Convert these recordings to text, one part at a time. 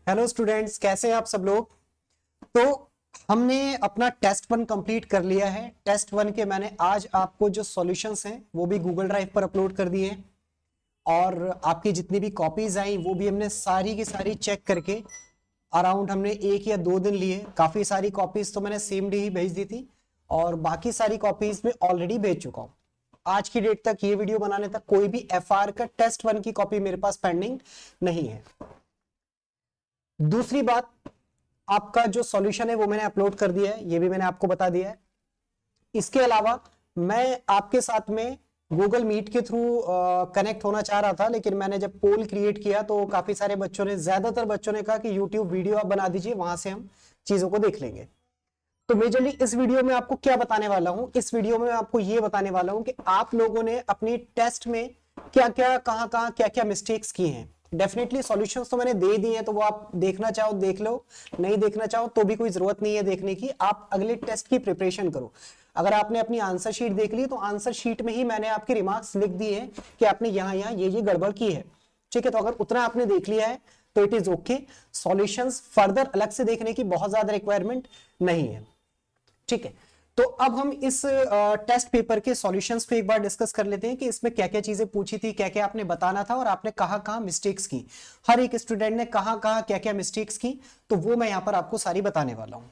Hello students, कैसे हैं आप सब लोग। तो हमने अपना टेस्ट वन कंप्लीट कर लिया है। टेस्ट वन के मैंने आज आपको जो सॉल्यूशंस हैं वो भी गूगल ड्राइव पर अपलोड कर दिए हैं और आपकी जितनी भी कॉपीज आई वो भी हमने सारी की सारी चेक करके अराउंड हमने 1 या 2 दिन लिए। काफी सारी कॉपीज तो मैंने सेम डे ही भेज दी थी और बाकी सारी कॉपीज में ऑलरेडी भेज चुका हूँ। आज की डेट तक, ये वीडियो बनाने तक, कोई भी एफआर का टेस्ट वन की कॉपी मेरे पास पेंडिंग नहीं है। दूसरी बात, आपका जो सॉल्यूशन है वो मैंने अपलोड कर दिया है, ये भी मैंने आपको बता दिया है। इसके अलावा मैं आपके साथ में गूगल मीट के थ्रू कनेक्ट होना चाह रहा था, लेकिन मैंने जब पोल क्रिएट किया तो काफी सारे बच्चों ने, ज्यादातर बच्चों ने कहा कि यूट्यूब वीडियो आप बना दीजिए, वहां से हम चीजों को देख लेंगे। तो मेजरली इस वीडियो में आपको क्या बताने वाला हूं, इस वीडियो में आपको ये बताने वाला हूं कि आप लोगों ने अपनी टेस्ट में क्या क्या, कहां कहां, क्या क्या मिस्टेक्स की हैं। डेफिनेटली सॉल्यूशंस तो मैंने दे दिए हैं, तो वो आप देखना चाहो देख लो, नहीं देखना चाहो तो भी कोई जरूरत नहीं है देखने की। आप अगले टेस्ट की प्रिपरेशन करो। अगर आपने अपनी आंसर शीट देख ली तो आंसर शीट में ही मैंने आपके रिमार्क्स लिख दिए हैं कि आपने यहाँ यहाँ ये गड़बड़ की है। ठीक है, तो अगर उतना आपने देख लिया है तो it is okay. Solutions further अलग से देखने की बहुत ज्यादा रिक्वायरमेंट नहीं है। ठीक है, तो अब हम इस टेस्ट पेपर के सॉल्यूशंस को एक बार डिस्कस कर लेते हैं कि इसमें क्या क्या चीजें पूछी थी, क्या क्या आपने बताना था और आपने कहां कहां मिस्टेक्स की। हर एक स्टूडेंट ने कहां कहां क्या क्या मिस्टेक्स की, तो वो मैं यहां पर आपको सारी बताने वाला हूं।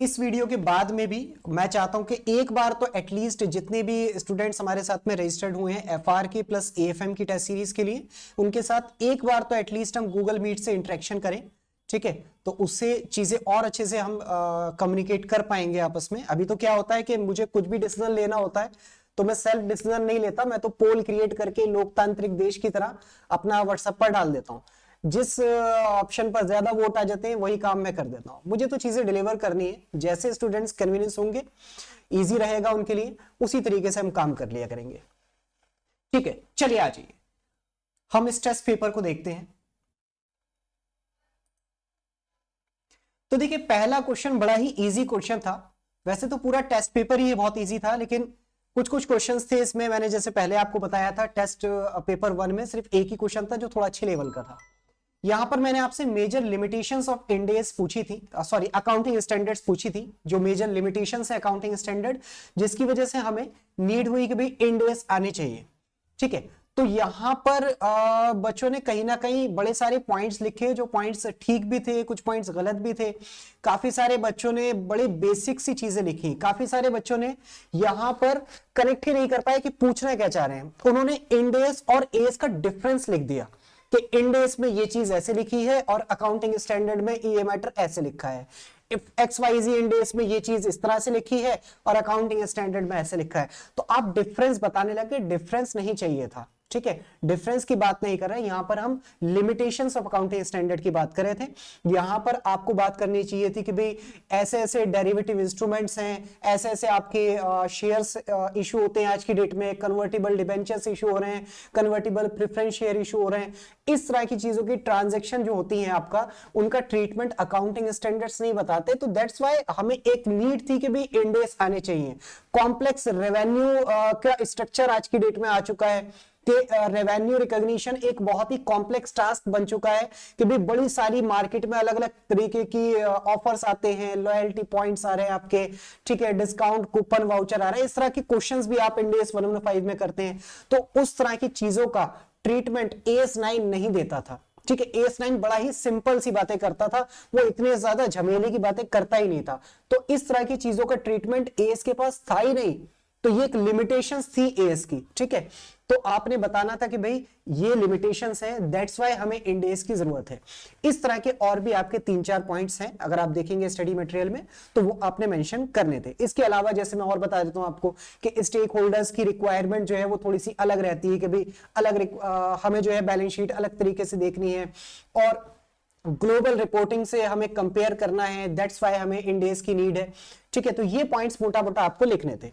इस वीडियो के बाद में भी मैं चाहता हूं कि एक बार तो एटलीस्ट जितने भी स्टूडेंट्स हमारे साथ में रजिस्टर्ड हुए हैं एफआर के प्लस एएफएम की टेस्ट सीरीज के लिए, उनके साथ एक बार तो एटलीस्ट हम गूगल मीट से इंटरेक्शन करें। ठीक है, तो उससे चीजें और अच्छे से हम कम्युनिकेट कर पाएंगे आपस में। अभी तो क्या होता है कि मुझे कुछ भी डिसीजन लेना होता है तो मैं सेल्फ डिसीजन नहीं लेता, मैं तो पोल क्रिएट करके लोकतांत्रिक देश की तरह अपना व्हाट्सएप पर डाल देता हूं। जिस ऑप्शन पर ज्यादा वोट आ जाते हैं वही काम मैं कर देता हूं। मुझे तो चीजें डिलीवर करनी है, जैसे स्टूडेंट्स कन्वीनियंस होंगे, इजी रहेगा उनके लिए, उसी तरीके से हम काम कर लिया करेंगे। ठीक है, चलिए आ जाइए, हम इस टेस्ट पेपर को देखते हैं। तो देखिए, पहला क्वेश्चन बड़ा ही इजी क्वेश्चन था। वैसे तो पूरा टेस्ट पेपर ही बहुत इजी था, लेकिन कुछ कुछ क्वेश्चंस थे इसमें। मैंने जैसे पहले आपको बताया था, टेस्ट पेपर वन में सिर्फ एक ही क्वेश्चन था जो थोड़ा अच्छे लेवल का था। यहां पर मैंने आपसे major limitations of Ind AS पूछी थी, सॉरी अकाउंटिंग स्टैंडर्ड्स पूछी थी, जो मेजर लिमिटेशंस है अकाउंटिंग स्टैंडर्ड, जिसकी वजह से हमें नीड हुई कि भाई इंड एस आने चाहिए। ठीक है, तो यहां पर बच्चों ने कहीं ना कहीं बड़े सारे पॉइंट्स लिखे, जो पॉइंट्स ठीक भी थे, कुछ पॉइंट्स गलत भी थे। काफी सारे बच्चों ने बड़े बेसिक सी चीजें लिखी, काफी सारे बच्चों ने यहां पर कनेक्ट ही नहीं कर पाए कि पूछना क्या चाह रहे हैं। उन्होंने इंड एस और एस का डिफरेंस लिख दिया कि इंड एस में ये चीज ऐसे लिखी है और अकाउंटिंग स्टैंडर्ड में ये मैटर ऐसे लिखा है। XYZ इंड एस में ये चीज इस तरह से लिखी है और अकाउंटिंग स्टैंडर्ड में ऐसे लिखा है। तो आप डिफरेंस बताने लगे, डिफरेंस नहीं चाहिए था। ठीक है, डिफरेंस की बात नहीं कर रहे, यहां पर हम लिमिटेशंस ऑफ अकाउंटिंग स्टैंडर्ड की बात कर रहे थे। यहां पर आपको बात करनी चाहिए थी कि भाई ऐसे ऐसे डेरिवेटिव इंस्ट्रूमेंट्स हैं, ऐसे ऐसे आपके शेयर्स इशू होते हैं आज की डेट में, कन्वर्टिबल डिबेंचर्स इशू हो रहे हैं, कन्वर्टिबल प्रेफरेंस शेयर इशू हो रहे हैं। इस तरह की चीजों की ट्रांजेक्शन जो होती है आपका, उनका ट्रीटमेंट अकाउंटिंग स्टैंडर्ड्स नहीं बताते। तो दैट्स वाई हमें एक नीड थी कि भाई इंड एस आने चाहिए। कॉम्प्लेक्स रेवेन्यू का स्ट्रक्चर आज की डेट में आ चुका है कि रेवेन्यू रिकॉग्निशन एक बहुत ही कॉम्प्लेक्स टास्क बन चुका है कि भाई बड़ी सारी मार्केट में अलग अलग तरीके की ऑफर्स आते हैं, लॉयल्टी पॉइंट्स आ रहे हैं आपके, ठीक है, डिस्काउंट कूपन वाउचर आ रहे हैं। इस तरह के क्वेश्चंस भी आप इंड एस 115 में करते हैं। तो उस तरह की चीजों का ट्रीटमेंट AS9 नहीं देता था। ठीक है, AS9 बड़ा ही सिंपल सी बातें करता था, वो इतने ज्यादा झमेले की बातें करता ही नहीं था। तो इस तरह की चीजों का ट्रीटमेंट एएस के पास था ही नहीं, तो ये एक लिमिटेशंस थी एएस की। ठीक है, तो आपने बताना था कि भाई ये लिमिटेशंस हैं, दैट्स वाई हमें इंड एस की जरूरत है। इस तरह के और भी आपके 3-4 पॉइंट्स हैं, अगर आप देखेंगे स्टडी मटेरियल में तो वो आपने मेंशन करने थे। इसके अलावा जैसे मैं और बता देता हूं आपको कि स्टेक होल्डर्स की रिक्वायरमेंट जो है वो थोड़ी सी अलग रहती है कि भाई हमें जो है बैलेंस शीट अलग तरीके से देखनी है और ग्लोबल रिपोर्टिंग से हमें कंपेयर करना है, दैट्स वाई हमें इंड एस की नीड है। ठीक है, तो ये पॉइंट्स मोटा मोटा आपको लिखने थे।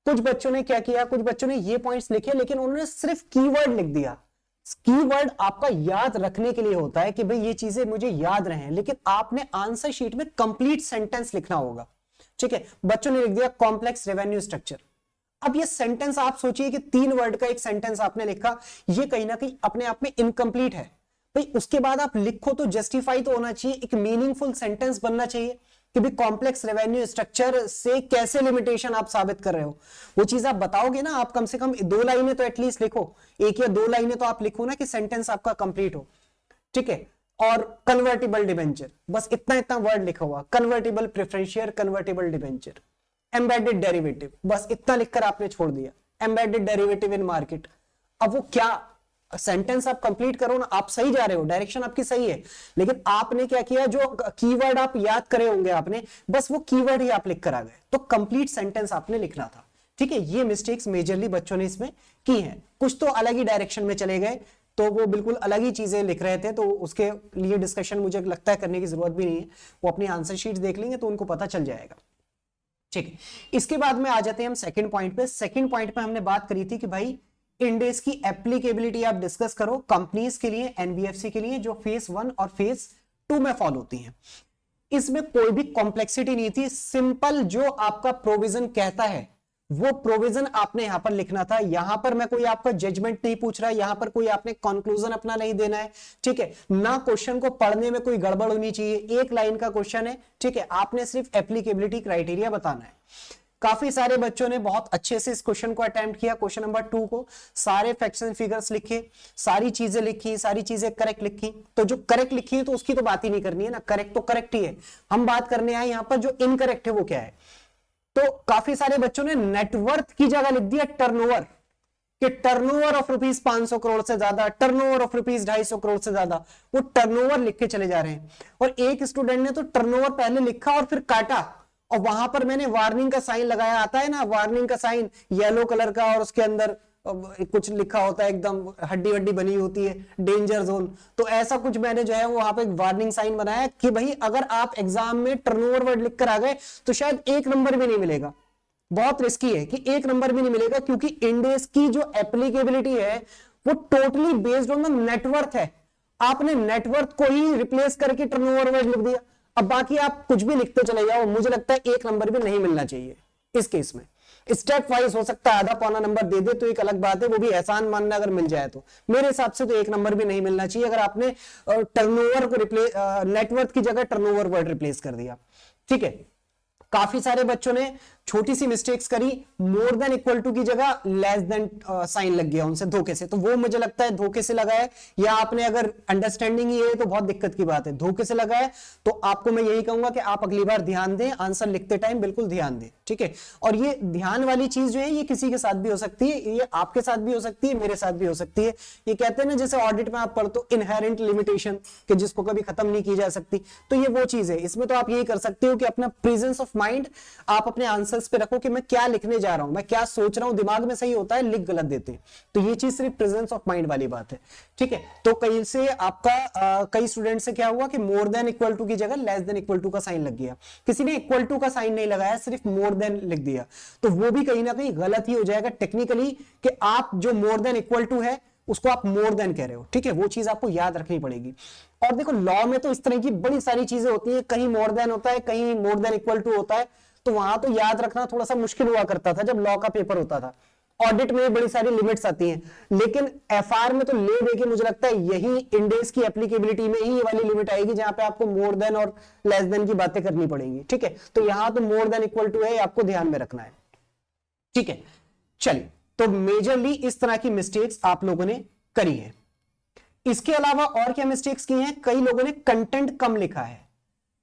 कुछ बच्चों ने क्या किया, कुछ बच्चों ने ये पॉइंट्स लिखे लेकिन उन्होंने सिर्फ कीवर्ड लिख दिया। कीवर्ड आपका याद रखने के लिए होता है कि भाई ये चीजें मुझे याद रहे, लेकिन आपने आंसर शीट में कंप्लीट सेंटेंस लिखना होगा। ठीक है, बच्चों ने लिख दिया कॉम्प्लेक्स रेवेन्यू स्ट्रक्चर। अब ये सेंटेंस आप सोचिए कि 3 वर्ड का एक सेंटेंस आपने लिखा, ये कहीं ना कहीं अपने आप में इनकम्प्लीट है। भाई उसके बाद आप लिखो तो जस्टिफाई तो होना चाहिए, एक मीनिंगफुल सेंटेंस बनना चाहिए कि भाई कॉम्प्लेक्स रेवेन्यू स्ट्रक्चर से कैसे लिमिटेशन आप साबित कर रहे हो, वो चीज आप बताओगे ना। आप कम से कम 2 लाइनें तो एटलीस्ट लिखो, 1 या 2 लाइनें तो आप लिखो ना कि सेंटेंस आपका कंप्लीट हो, ठीक है। और कन्वर्टिबल डिबेंचर, बस इतना इतना वर्ड लिखा हुआ, convertible preferential, convertible debenture, embedded derivative, बस इतना लिखकर आपने छोड़ दिया, एम्बेडेड डेरिवेटिव इन मार्केट। अब वो क्या सेंटेंस आप कंप्लीट करो ना, आप सही जा रहे हो, डायरेक्शन आपकी सही है, लेकिन आपने क्या किया, जो कीवर्ड आप याद करे होंगे आपने, बस वो कीवर्ड ही आप लिख कर आ गए, तो कंप्लीट सेंटेंस आपने लिखना था, ठीक है। ये मिस्टेक्स मेजरली बच्चों ने इसमें की हैं। कुछ तो अलग ही डायरेक्शन में चले गए, तो वो बिल्कुल अलग ही चीजें लिख रहे थे, तो उसके लिए डिस्कशन मुझे लगता है करने की जरूरत भी नहीं है, वो अपनी आंसर शीट देख लेंगे तो उनको पता चल जाएगा, ठीक है। इसके बाद में आ जाते हैं हम सेकंड पॉइंट पे। सेकंड पॉइंट पे हमने बात करी थी कि भाई इंडेक्स की एप्लीकेबिलिटी आप डिस्कस करो कंपनीज के लिए, एनबीएफसी के लिए, जो फेज 1 और फेज 2 में फॉलो होती हैं। इसमें कोई भी कॉम्प्लेक्सिटी नहीं थी, सिंपल जो आपका प्रोविजन कहता है वो प्रोविजन आपने यहां पर लिखना था। यहां पर मैं कोई आपका जजमेंट नहीं पूछ रहा, यहां पर कोई आपने कंक्लूजन अपना नहीं देना है, ठीक है ना। क्वेश्चन को पढ़ने में कोई गड़बड़ होनी चाहिए, 1 लाइन का क्वेश्चन है, ठीक है। आपने सिर्फ एप्लीकेबिलिटी क्राइटेरिया बताना है। काफी सारे बच्चों ने बहुत अच्छे से इस क्वेश्चन को अटेम्प्ट किया, क्वेश्चन नंबर 2 को, सारे फैक्ट्स एंड फिगर्स लिखे, सारी चीजें लिखी, सारी चीजें करेक्ट लिखी। तो जो करेक्ट लिखी है तो उसकी तो बात ही नहीं करनी है ना, करेक्ट तो करेक्ट ही है। हम बात करने आए यहां पर जो इनकरेक्ट है वो क्या है। तो काफी सारे बच्चों ने नेटवर्थ की जगह लिख दिया टर्नओवर, कि टर्नओवर ऑफ रुपीज 500 करोड़ से ज्यादा, टर्नओवर ऑफ रुपीज 250 करोड़ से ज्यादा, वो टर्नओवर लिख के चले जा रहे हैं। और एक स्टूडेंट ने तो टर्नओवर पहले लिखा और फिर काटा, और वहां पर मैंने वार्निंग का साइन लगाया, आता है ना वार्निंग का साइन येलो कलर का, और उसके अंदर कुछ लिखा होता है, एकदम हड्डी वड्डी बनी होती है, डेंजर जोन। तो ऐसा कुछ मैंने जो है वो वहां पे एक वार्निंग साइन बनाया कि भाई अगर आप एग्जाम में टर्नओवर वर्ड लिख कर आ गए तो शायद 1 नंबर भी नहीं मिलेगा, बहुत रिस्की है कि 1 नंबर भी नहीं मिलेगा, क्योंकि इंडेक्स की जो एप्लीकेबिलिटी है वो totally based on the net worth है। आपने नेटवर्थ को ही रिप्लेस करके टर्नओवर वर्ड लिख दिया, अब बाकी आप कुछ भी लिखते चले जाओ, मुझे लगता है 1 नंबर भी नहीं मिलना चाहिए इस केस में। स्टेप वाइज हो सकता है आधा पौना नंबर दे दे तो एक अलग बात है, वो भी एहसान मानना अगर मिल जाए तो। मेरे हिसाब से तो 1 नंबर भी नहीं मिलना चाहिए अगर आपने टर्नओवर को रिप्लेस, नेटवर्थ की जगह टर्नओवर वर्ड रिप्लेस कर दिया, ठीक है। काफी सारे बच्चों ने छोटी सी मिस्टेक्स करी, मोर देन इक्वल टू की जगह लेस देन साइन लग गया उनसे धोखे से, तो वो मुझे लगता है धोखे से लगा है, या आपने अगर अंडरस्टैंडिंग ही है तो बहुत दिक्कत की बात है। धोखे से लगा है तो आपको मैं यही कहूंगा कि आप अगली बार ध्यान दें, आंसर लिखते टाइम बिल्कुल ध्यान दें, ठीक है। और ये ध्यान वाली चीज जो है ये किसी के साथ भी हो सकती है, ये आपके साथ भी हो सकती है, मेरे साथ भी हो सकती है। ये कहते हैं ना जैसे ऑडिट में आप पढ़ते हो इनहेरेंट लिमिटेशन, कि जिसको कभी खत्म नहीं की जा सकती, तो ये वो चीज है। इसमें तो आप यही कर सकते हो कि अपना प्रेजेंस ऑफ माइंड आप अपने आंसर्स पे रखो कि मैं क्या लिखने जा रहा हूं, मैं क्या सोच रहा हूं, दिमाग में सही होता है, लिख गलत देते हैं। तो ये चीज सिर्फ प्रेजेंस ऑफ माइंड वाली बात है, ठीक है। तो कई से आपका कई स्टूडेंट से क्या हुआ कि मोर देन इक्वल टू की जगह लेस देन इक्वल टू का साइन लग गया, किसी ने इक्वल टू का साइन नहीं लगाया, सिर्फ मोर देन लिख दिया, तो वो भी कहीं ना कहीं गलत ही हो जाएगा टेक्निकली, कि आप जो मोर देन इक्वल टू है उसको आप मोर देन कह रहे हो, ठीक है। वो चीज आपको याद रखनी पड़ेगी। और देखो लॉ में तो इस तरह की बड़ी सारी चीजें होती है, कहीं मोर देन होता है, कहीं मोर देन इक्वल टू होता है, तो वहां तो याद रखना थोड़ा सा मुश्किल हुआ करता था जब लॉ का पेपर होता था। ऑडिट में बड़ी सारी लिमिट्स आती हैं, लेकिन एफआर में तो ले देके मुझे लगता है यही इंडेक्स की एप्लीकेबिलिटी में ही ये वाली लिमिट आएगी जहां पे आपको मोर देन और लेस देन की बातें करनी पड़ेंगी, ठीक है। तो यहां तो मोर देन इक्वल टू है, आपको ध्यान में रखना है, ठीक है। चलिए, तो मेजरली इस तरह की मिस्टेक्स आप लोगों ने करी है। इसके अलावा और क्या मिस्टेक्स की हैं, कई लोगों ने कंटेंट कम लिखा है,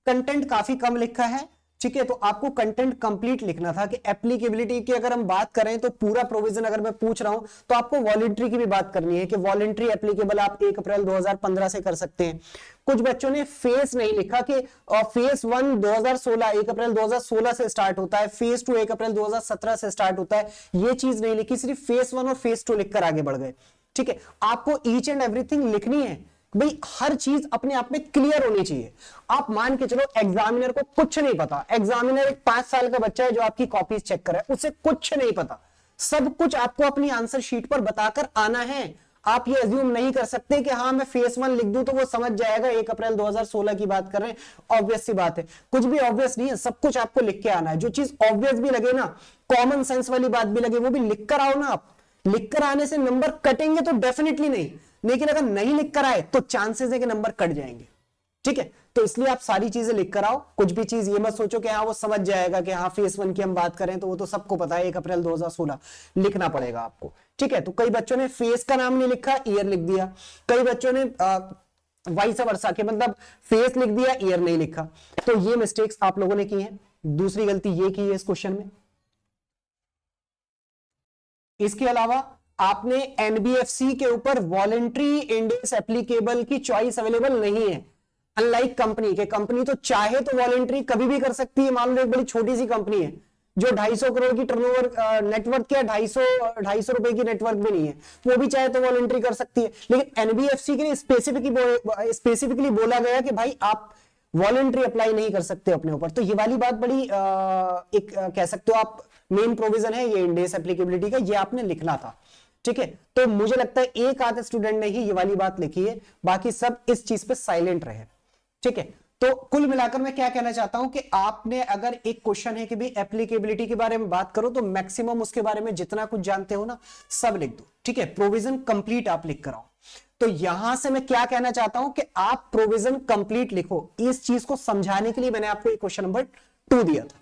कंटेंट काफी कम लिखा है, ठीक है। तो आपको कंटेंट कंप्लीट लिखना था कि एप्लीकेबिलिटी की अगर हम बात करें तो पूरा प्रोविजन अगर मैं पूछ रहा हूं तो आपको वॉलंटरी की भी बात करनी है कि वॉलंटरी एप्लीकेबल आप 1 अप्रैल 2015 से कर सकते हैं। कुछ बच्चों ने फेस नहीं लिखा कि फेस 1 2016 1 अप्रैल 2016 से स्टार्ट होता है, फेस 2 1 अप्रैल 2017 से स्टार्ट होता है, ये चीज नहीं लिखी, सिर्फ फेस 1 और फेस 2 लिखकर आगे बढ़ गए, ठीक है। आपको ईच एंड एवरीथिंग लिखनी है भाई, हर चीज अपने आप में क्लियर होनी चाहिए। आप मान के चलो एग्जामिनर को कुछ नहीं पता, एग्जामिनर एक 5 साल का बच्चा है जो आपकी कॉपीज चेक कर रहा है, उसे कुछ नहीं पता, सब कुछ आपको अपनी आंसर शीट पर बताकर आना है। आप ये अज्यूम नहीं कर सकते कि हाँ मैं फेस 1 लिख दूं तो वो समझ जाएगा 1 अप्रैल 2016 की बात कर रहे हैं। ऑब्वियस सी बात है, कुछ भी ऑब्वियस नहीं है, सब कुछ आपको लिख के आना है। जो चीज ऑब्वियस भी लगे ना, कॉमन सेंस वाली बात भी लगे, वो भी लिख कर आओ ना। आप लिख कर आने से नंबर कटेंगे तो डेफिनेटली नहीं, लेकिन अगर नहीं लिख कर आए तो चांसेस है कि नंबर कट जाएंगे। ठीक है, तो इसलिए आप सारी चीजें लिख कर आओ। कुछ भी चीज ये मत सोचो कि हाँ वो समझ जाएगा कि हाँ फेस 1 की हम बात करें तो वो तो सबको पता है 1 अप्रैल 2016, लिखना पड़ेगा आपको। ठीक है, तो कई बच्चों ने फेस का नाम नहीं लिखा, ईयर लिख दिया। कई बच्चों ने वाइस वर्सा के मतलब फेस लिख दिया, ईयर नहीं लिखा। तो ये मिस्टेक्स आप लोगों ने की है। दूसरी गलती ये की है इस क्वेश्चन में। इसके अलावा आपने एनबीएफसी के ऊपर वॉलेंट्री इंडेक्स एप्लीकेबल की चॉइस अवेलेबल नहीं है। अनलाइक कंपनी के, कंपनी तो चाहे तो वॉलेंट्री कभी भी कर सकती है। मान लो एक बड़ी छोटी सी कंपनी है जो 250 करोड़ की टर्नओवर नेटवर्क क्या 250 रुपए की नेटवर्क भी नहीं है, वो भी चाहे तो वॉलेंट्री कर सकती है। लेकिन एनबीएफसी के लिए स्पेसिफिकली बोला गया कि भाई आप वॉलेंट्री अप्लाई नहीं कर सकते अपने ऊपर। तो ये वाली बात बड़ी एक कह सकते हो आप मेन प्रोविजन है ये इंडेक्स एप्लीकेबिलिटी का, ये आपने लिखना था। ठीक है, तो मुझे लगता है एक आधे स्टूडेंट ने ही ये वाली बात लिखी है, बाकी सब इस चीज पे साइलेंट रहे। ठीक है, तो कुल मिलाकर मैं क्या कहना चाहता हूं कि आपने अगर एक क्वेश्चन है कि भाई एप्लीकेबिलिटी के बारे में बात करो तो मैक्सिमम उसके बारे में जितना कुछ जानते हो ना सब लिख दो। ठीक है, प्रोविजन कंप्लीट आप लिख कर आओ। तो यहां से मैं क्या कहना चाहता हूं कि आप प्रोविजन कंप्लीट लिखो। इस चीज को समझाने के लिए मैंने आपको एक क्वेश्चन नंबर 2 दिया था।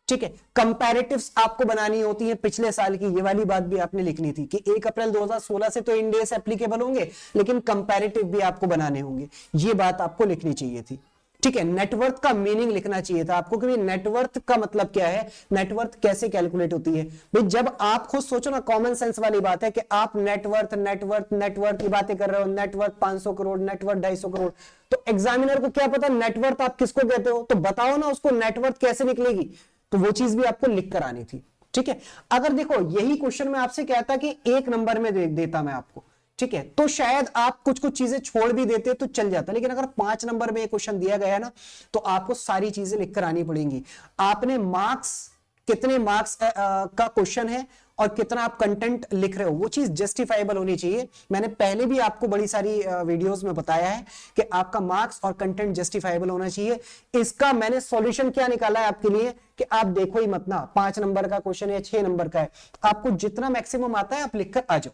ठीक है, कंपैरेटिव्स आपको बनानी होती है पिछले साल की, ये वाली बात भी आपने लिखनी थी कि 1 अप्रैल 2016 से तो इंडेक्स एप्लीकेबल होंगे लेकिन कंपैरेटिव भी आपको बनाने होंगे, ये बात आपको लिखनी चाहिए थी। ठीक है, नेटवर्थ का मीनिंग लिखना चाहिए था आपको कि नेटवर्थ का मतलब क्या है, नेटवर्थ कैसे कैलकुलेट होती है। भाई जब आप खुद सोचो ना, कॉमन सेंस वाली बात है कि आप नेटवर्थ नेटवर्थ नेटवर्थ की बातें कर रहे हो, नेटवर्थ 500 करोड़, नेटवर्थ 250 करोड़, तो एग्जामिनर को क्या पता नेटवर्थ आप किसको कहते हो, तो बताओ ना उसको नेटवर्थ कैसे निकलेगी, तो वो चीज भी आपको लिख कर आनी थी। ठीक है, अगर देखो यही क्वेश्चन मैं आपसे कहता कि 1 नंबर में देता मैं आपको, ठीक है, तो शायद आप कुछ कुछ चीजें छोड़ भी देते तो चल जाता, लेकिन अगर 5 नंबर में क्वेश्चन दिया गया ना तो आपको सारी चीजें लिखकर आनी पड़ेंगी। आपने मार्क्स, कितने मार्क्स का क्वेश्चन है और कितना आप कंटेंट लिख रहे हो, वो चीज जस्टिफाइबल होनी चाहिए। मैंने पहले भी आपको बड़ी सारी वीडियोस में बताया है कि आपका मार्क्स और कंटेंट जस्टिफाइबल होना चाहिए। इसका मैंने सॉल्यूशन क्या निकाला है आपके लिए कि आप देखो ही मत ना, 5 नंबर का क्वेश्चन है 6 नंबर का है, आपको जितना मैक्सिमम आता है आप लिखकर आ जाओ।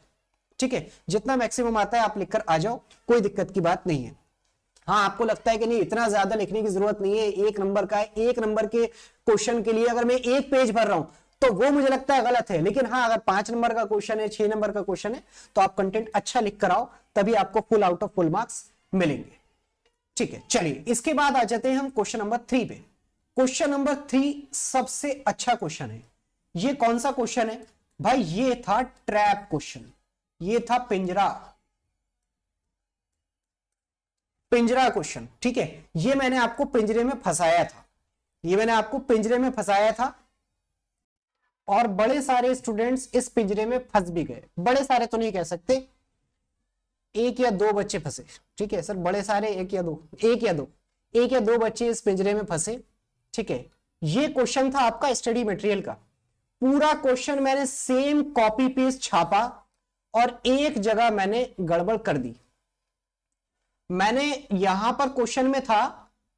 ठीक है, जितना मैक्सिमम आता है आप लिखकर आ जाओ, कोई दिक्कत की बात नहीं है। हाँ, आपको लगता है कि नहीं इतना ज्यादा लिखने की जरूरत नहीं है, 1 नंबर का है, 1 नंबर के क्वेश्चन के लिए अगर मैं 1 पेज भर रहा हूं तो वो मुझे लगता है गलत है। लेकिन हाँ, अगर 5 नंबर का क्वेश्चन है, 6 नंबर का क्वेश्चन है, तो आप कंटेंट अच्छा लिख कर आओ, तभी आपको full out of full marks मिलेंगे। ठीक है, चलिए इसके बाद आ जाते हैं हम क्वेश्चन नंबर 3 पे। क्वेश्चन नंबर 3 सबसे अच्छा क्वेश्चन है। ये कौन सा क्वेश्चन है भाई, ये था ट्रैप क्वेश्चन, ये था पिंजरा क्वेश्चन। ठीक है, ये मैंने आपको पिंजरे में फंसाया था, ये मैंने आपको पिंजरे में फंसाया था और बड़े सारे स्टूडेंट्स इस पिंजरे में फंस भी गए। बड़े सारे तो नहीं कह सकते, 1 या 2 बच्चे फंसे। ठीक है सर, बड़े सारे 1 या 2 बच्चे इस पिंजरे में फंसे। ठीक है, ये क्वेश्चन था आपका स्टडी मटेरियल का। पूरा क्वेश्चन मैंने सेम कॉपी पेस्ट छापा और एक जगह मैंने गड़बड़ कर दी। मैंने यहां पर क्वेश्चन में था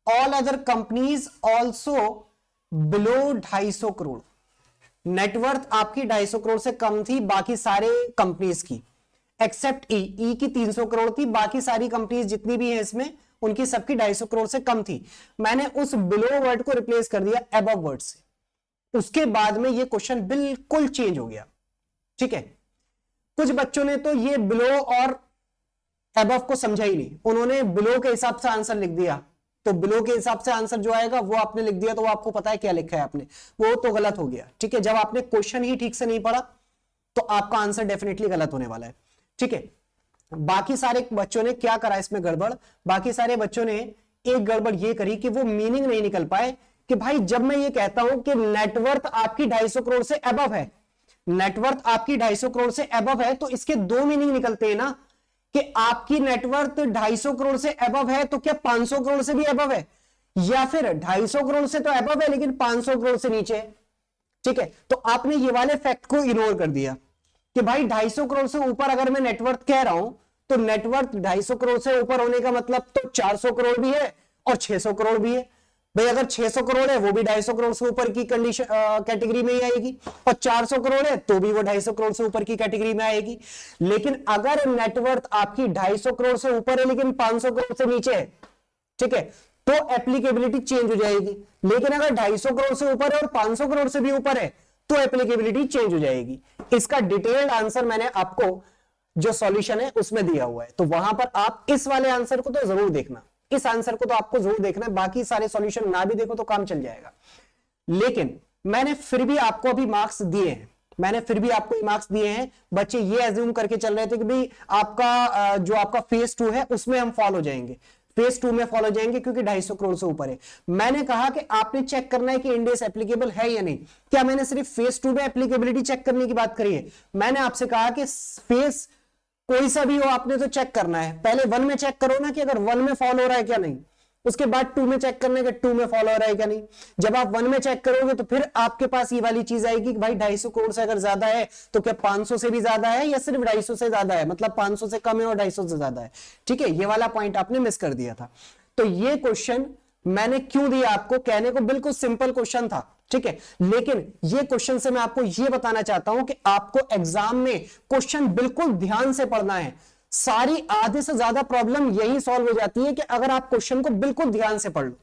all other companies also below 250 crore, net worth आपकी 250 करोड़ से कम थी बाकी सारे कंपनीज की, एक्सेप्ट ई की 300 करोड़ थी, बाकी सारी कंपनीज जितनी भी हैं इसमें उनकी सबकी 250 करोड़ से कम थी। मैंने उस बिलो वर्ड को रिप्लेस कर दिया अबव वर्ड से, उसके बाद में ये क्वेश्चन बिल्कुल चेंज हो गया। ठीक है, कुछ बच्चों ने तो ये बिलो और अबव को समझा ही नहीं, उन्होंने बिलो के हिसाब से आंसर लिख दिया, तो बिलो के हिसाब से आंसर जो आएगा वो आपने लिख दिया, तो वो आपको पता है क्या लिखा है आपने, वो तो गलत हो गया। ठीक है, जब आपने क्वेश्चन ही ठीक से नहीं पढ़ा तो आपका आंसर डेफिनेटली गलत होने वाला है। ठीक है, बाकी सारे बच्चों ने क्या करा इसमें गड़बड़, बाकी सारे बच्चों ने एक गड़बड़ ये करी कि वो मीनिंग नहीं निकल पाए कि भाई जब मैं ये कहता हूं कि नेटवर्थ आपकी 250 करोड़ से अबव है, नेटवर्थ आपकी 250 करोड़ से अबव है, तो इसके 2 मीनिंग निकलते हैं ना कि आपकी नेटवर्थ 250 करोड़ से अबव है तो क्या 500 करोड़ से भी अबव है, या फिर 250 करोड़ से तो अबव है लेकिन 500 करोड़ से नीचे है। ठीक है, तो आपने ये वाले फैक्ट को इग्नोर कर दिया कि भाई 250 करोड़ से ऊपर अगर मैं नेटवर्थ कह रहा हूं तो नेटवर्थ 250 करोड़ से ऊपर होने का मतलब तो 400 करोड़ भी है और 600 करोड़ भी है। भाई अगर 600 करोड़ है वो भी 250 करोड़ से ऊपर की कंडीशन कैटेगरी में ही आएगी, और 400 करोड़ है तो भी वो 250 करोड़ से ऊपर की कैटेगरी में आएगी। लेकिन अगर नेटवर्थ आपकी 250 करोड़ से ऊपर है लेकिन 500 करोड़ से नीचे है, ठीक है, तो एप्लीकेबिलिटी चेंज हो जाएगी। लेकिन अगर 250 करोड़ से ऊपर है और 500 करोड़ से भी ऊपर है तो एप्लीकेबिलिटी चेंज हो जाएगी। इसका डिटेल्ड आंसर मैंने आपको जो सॉल्यूशन है उसमें दिया हुआ है, तो वहां पर आप इस वाले आंसर को तो जरूर देखना, इस आंसर को तो आपको जरूर देखना है। बाकी सारे सॉल्यूशन ना भी देखो तो काम चल जाएगा। लेकिन मैंने फिर भी आपको अभी मार्क्स दिए हैं, मैंने फिर भी आपको मार्क्स दिए हैं। बच्चे ये एज्यूम करके चल रहे थे कि भाई आपका जो आपका फेज 2 है उसमें हम फॉलो जाएंगे, फेज 2 में फॉलो जाएंगे क्योंकि 250 करोड़ से ऊपर है। मैंने कहा कि आपने चेक करना है कि इंड एस एप्लीकेबल है या नहीं। क्या मैंने सिर्फ फेज 2 में एप्लीकेबिलिटी चेक करने की बात करी है? मैंने आपसे कहा कि फेज कोई सा भी हो आपने तो चेक करना है। पहले 1 में चेक करो ना कि अगर 1 में फॉलो हो रहा है क्या नहीं, उसके बाद 2 में चेक करने के 2 में फॉलो हो रहा है क्या नहीं। जब आप 1 में चेक करोगे तो फिर आपके पास ये वाली चीज आएगी कि भाई 250 करोड़ से अगर ज्यादा है तो क्या 500 से भी ज्यादा है या सिर्फ 250 से ज्यादा है, मतलब 500 से कम है और 250 से ज्यादा है। ठीक है, ये वाला पॉइंट आपने मिस कर दिया था। तो ये क्वेश्चन मैंने क्यों दिया आपको, कहने को बिल्कुल सिंपल क्वेश्चन था, ठीक है, लेकिन ये क्वेश्चन से मैं आपको ये बताना चाहता हूं कि आपको एग्जाम में क्वेश्चन बिल्कुल ध्यान से पढ़ना है। सारी आधे से ज्यादा प्रॉब्लम यही सॉल्व हो जाती है कि अगर आप क्वेश्चन को बिल्कुल ध्यान से पढ़ लो।